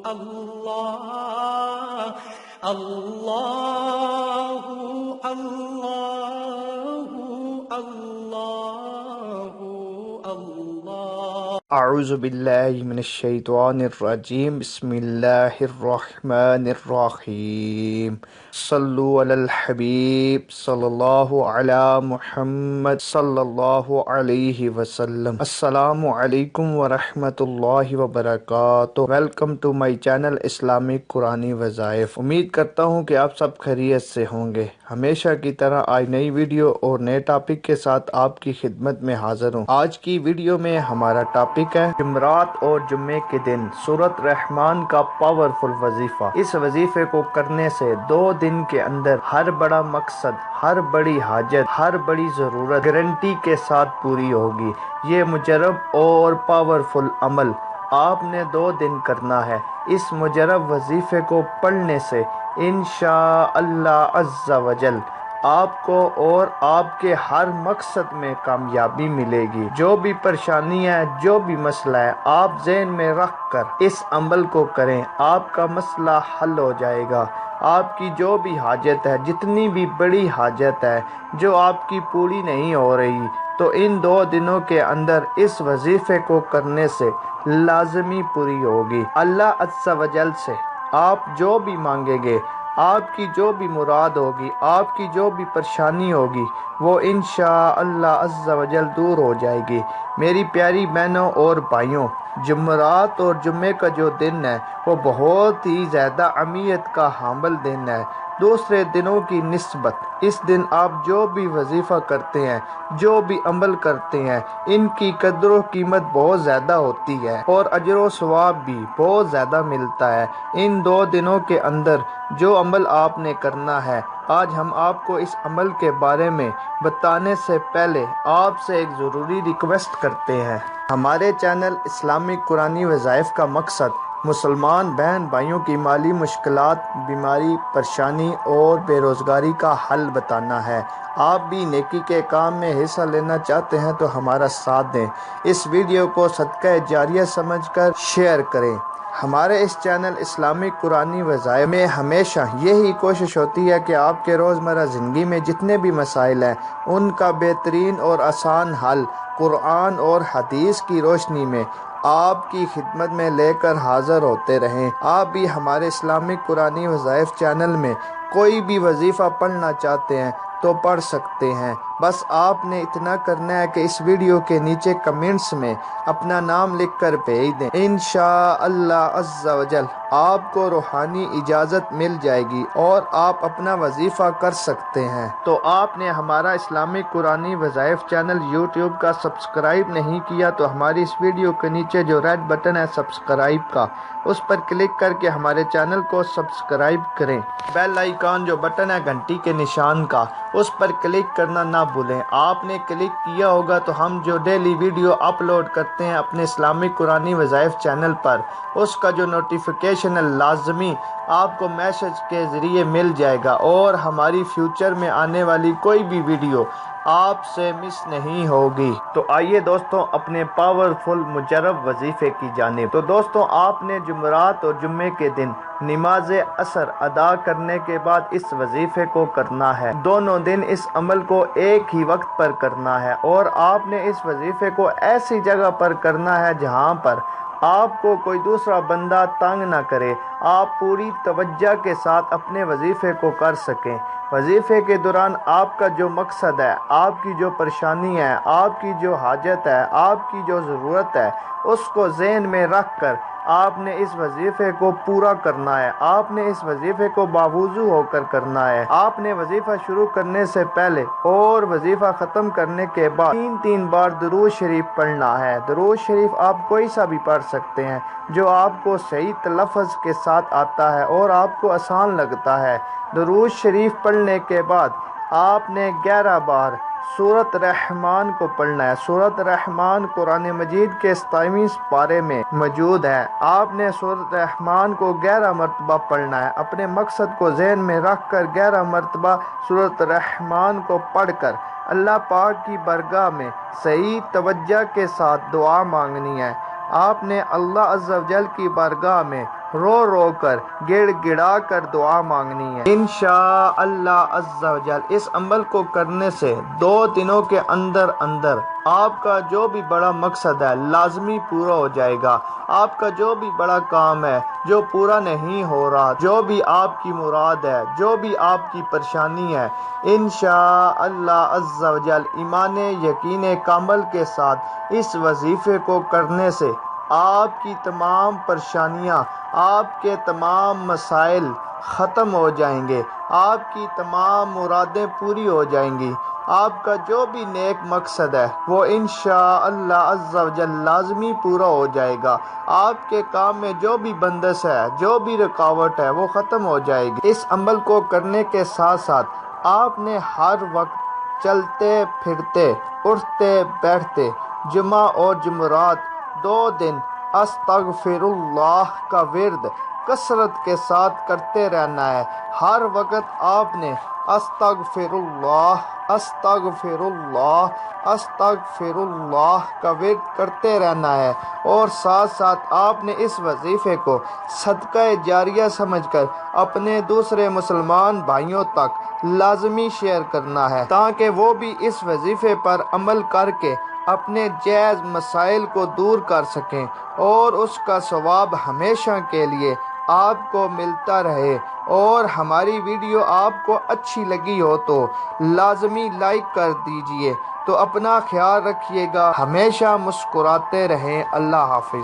اللہ اللہ اللہ اللہ اللہ۔ اعوذ باللہ من الشیطان الرجیم، بسم اللہ الرحمن الرحیم، صلو علی الحبیب صلی اللہ علی محمد صلی اللہ علیہ وسلم۔ السلام علیکم ورحمۃ اللہ وبرکاتہ۔ Welcome to my channel Islamic قرآنی وظائف۔ امید کرتا ہوں کہ آپ سب خیریت سے ہوں گے۔ ہمیشہ کی طرح آج نئی ویڈیو اور نئے ٹاپک کے ساتھ آپ کی خدمت میں حاضر ہوں۔ آج کی ویڈیو میں ہمارا ٹاپک ہے جمعرات اور جمعے کے دن سورۃ رحمان کا پاورفل وظیفہ۔ اس وظیفے کو کرنے سے 2 دن کے اندر ہر بڑا مقصد، ہر بڑی حاجت، ہر بڑی ضرورت گارنٹی کے ساتھ پوری ہوگی۔ یہ مجرب اور پاورفل عمل آپ نے 2 دن کرنا ہے۔ اس مجرب وظیفے کو پڑھنے سے انشاءاللہ عز وجل آپ کو اور آپ کے ہر مقصد میں کامیابی ملے گی۔ جو بھی پریشانی ہے، جو بھی مسئلہ ہے، آپ ذہن میں رکھ کر اس عمل کو کریں، آپ کا مسئلہ حل ہو جائے گا۔ آپ کی جو بھی حاجت ہے، جتنی بھی بڑی حاجت ہے جو آپ کی پوری نہیں ہو رہی، تو ان 2 دنوں کے اندر اس وظیفے کو کرنے سے لازمی پوری ہوگی۔ اللہ عز و جل سے آپ جو بھی مانگیں گے، آپ کی جو بھی مراد ہوگی، آپ کی جو بھی پریشانی ہوگی، وہ انشاءاللہ عز و جل دور ہو جائے گی۔ میری پیاری بہنوں اور بھائیوں، جمعرات اور جمعے کا جو دن ہے وہ بہت ہی زیادہ اہمیت کا حامل دن ہے دوسرے دنوں کی نسبت۔ اس دن آپ جو بھی وظیفہ کرتے ہیں، جو بھی عمل کرتے ہیں، ان کی قدر و قیمت بہت زیادہ ہوتی ہے اور اجر و ثواب بھی بہت زیادہ ملتا ہے۔ ان 2 دنوں کے اندر جو عمل آپ نے کرنا ہے، آج ہم آپ کو اس عمل کے بارے میں بتانے سے پہلے آپ سے ایک ضروری ریکویسٹ کرتے ہیں۔ ہمارے چینل اسلامک قرآنی وظائف کا مقصد مسلمان بہن بھائیوں کی مالی مشکلات، بیماری، پریشانی اور بے روزگاری کا حل بتانا ہے۔ آپ بھی نیکی کے کام میں حصہ لینا چاہتے ہیں تو ہمارا ساتھ دیں۔ اس ویڈیو کو صدقہ جاریہ سمجھ کر شیئر کریں۔ ہمارے اس چینل اسلامک قرآنی وظائف میں ہمیشہ یہی کوشش ہوتی ہے کہ آپ کے روزمرہ زندگی میں جتنے بھی مسائل ہیں، ان کا بہترین اور آسان حل قرآن اور حدیث کی روشنی میں آپ کی خدمت میں لے کر حاضر ہوتے رہیں۔ آپ بھی ہمارے اسلامک قرآنی وظائف چینل میں کوئی بھی وظیفہ پڑھنا چاہتے ہیں تو پڑھ سکتے ہیں۔ بس آپ نے اتنا کرنا ہے کہ اس ویڈیو کے نیچے کمنٹس میں اپنا نام لکھ کر بھیج دیں۔ انشاءاللہ عز و جل آپ کو روحانی اجازت مل جائے گی اور آپ اپنا وظیفہ کر سکتے ہیں۔ تو آپ نے ہمارا اسلامک قرآنی وظائف چینل یوٹیوب کا سبسکرائب نہیں کیا تو ہماری اس ویڈیو کے نیچے جو ریڈ بٹن ہے سبسکرائب کا، اس پر کلک کر کے ہمارے چینل کو سبسکرائب کریں۔ بیل آئیکن جو بٹن ہے گھنٹی کے نشان کا، اس پر کلک کرنا نہ بھولیں۔ آپ نے کلک کیا ہوگا تو ہم جو ڈیلی ویڈیو اپلوڈ کرتے ہیں اپنے اسلامک قرآنی وظائف چینل پر، اس کا جو نوٹیفیکیشن ہے لازمی آپ کو میسج کے ذریعے مل جائے گا اور ہماری فیوچر میں آنے والی کوئی بھی ویڈیو آپ سے مس نہیں ہوگی۔ تو آئیے دوستوں اپنے پاورفل مجرب وظیفے کی جانب۔ تو دوستوں، آپ نے جمعرات اور جمعے کے دن نماز عصر ادا کرنے کے بعد اس وظیفے کو کرنا ہے۔ دونوں دن اس عمل کو ایک ہی وقت پر کرنا ہے اور آپ نے اس وظیفے کو ایسی جگہ پر کرنا ہے جہاں پر آپ کو کوئی دوسرا بندہ تنگ نہ کرے، آپ پوری توجہ کے ساتھ اپنے وظیفے کو کر سکیں۔ وظیفے کے دوران آپ کا جو مقصد ہے، آپ کی جو پریشانی ہے، آپ کی جو حاجت ہے، آپ کی جو ضرورت ہے، اس کو ذہن میں رکھ کر آپ نے اس وظیفے کو پورا کرنا ہے۔ آپ نے اس وظیفے کو باوضو ہو کر کرنا ہے۔ آپ نے وظیفہ شروع کرنے سے پہلے اور وظیفہ ختم کرنے کے بعد 3 بار درود شریف پڑھنا ہے۔ درود شریف آپ کوئی سا بھی پڑھ سکتے ہیں جو آپ کو صحیح تلفظ کے ساتھ آتا ہے اور آپ کو آسان لگتا ہے۔ درود شریف پڑھنے کے بعد آپ نے 11 بار سورۃ رحمان کو پڑھنا ہے۔ سورۃ رحمان قرآن مجید کے 27ویں پارے میں موجود ہے۔ آپ نے سورۃ رحمان کو 11 مرتبہ پڑھنا ہے۔ اپنے مقصد کو ذہن میں رکھ کر 11 مرتبہ سورۃ رحمان کو پڑھ کر اللہ پاک کی بارگاہ میں صحیح توجہ کے ساتھ دعا مانگنی ہے۔ آپ نے اللہ عز و جل کی بارگاہ میں رو رو کر گڑ گڑا کر دعا مانگنی ہے۔ انشاءاللہ عز و جل اس عمل کو کرنے سے 2 دنوں کے اندر اندر آپ کا جو بھی بڑا مقصد ہے لازمی پورا ہو جائے گا۔ آپ کا جو بھی بڑا کام ہے جو پورا نہیں ہو رہا، جو بھی آپ کی مراد ہے، جو بھی آپ کی پریشانی ہے، انشاءاللہ عز و جل ایمان یقین کامل کے ساتھ اس وظیفے کو کرنے سے آپ کی تمام پریشانیاں، آپ کے تمام مسائل ختم ہو جائیں گے، آپ کی تمام مرادیں پوری ہو جائیں گی۔ آپ کا جو بھی نیک مقصد ہے وہ انشاءاللہ عز و جل لازمی پورا ہو جائے گا۔ آپ کے کام میں جو بھی بندش ہے، جو بھی رکاوٹ ہے وہ ختم ہو جائے گی۔ اس عمل کو کرنے کے ساتھ ساتھ آپ نے ہر وقت چلتے پھرتے، اٹھتے بیٹھتے، جمعہ اور جمعرات 2 دن استغفر اللہ کا ورد کثرت کے ساتھ کرتے رہنا ہے۔ ہر وقت آپ نے استغفر اللہ، استغفر اللہ، استغفر اللہ کا ورد کرتے رہنا ہے، اور ساتھ ساتھ آپ نے اس وظیفے کو صدقہ جاریہ سمجھ کر اپنے دوسرے مسلمان بھائیوں تک لازمی شیئر کرنا ہے، تاکہ وہ بھی اس وظیفے پر عمل کر کے اپنے جائز مسائل کو دور کر سکیں اور اس کا ثواب ہمیشہ کے لیے آپ کو ملتا رہے۔ اور ہماری ویڈیو آپ کو اچھی لگی ہو تو لازمی لائک کر دیجئے۔ تو اپنا خیال رکھیے گا، ہمیشہ مسکراتے رہیں۔ اللہ حافظ۔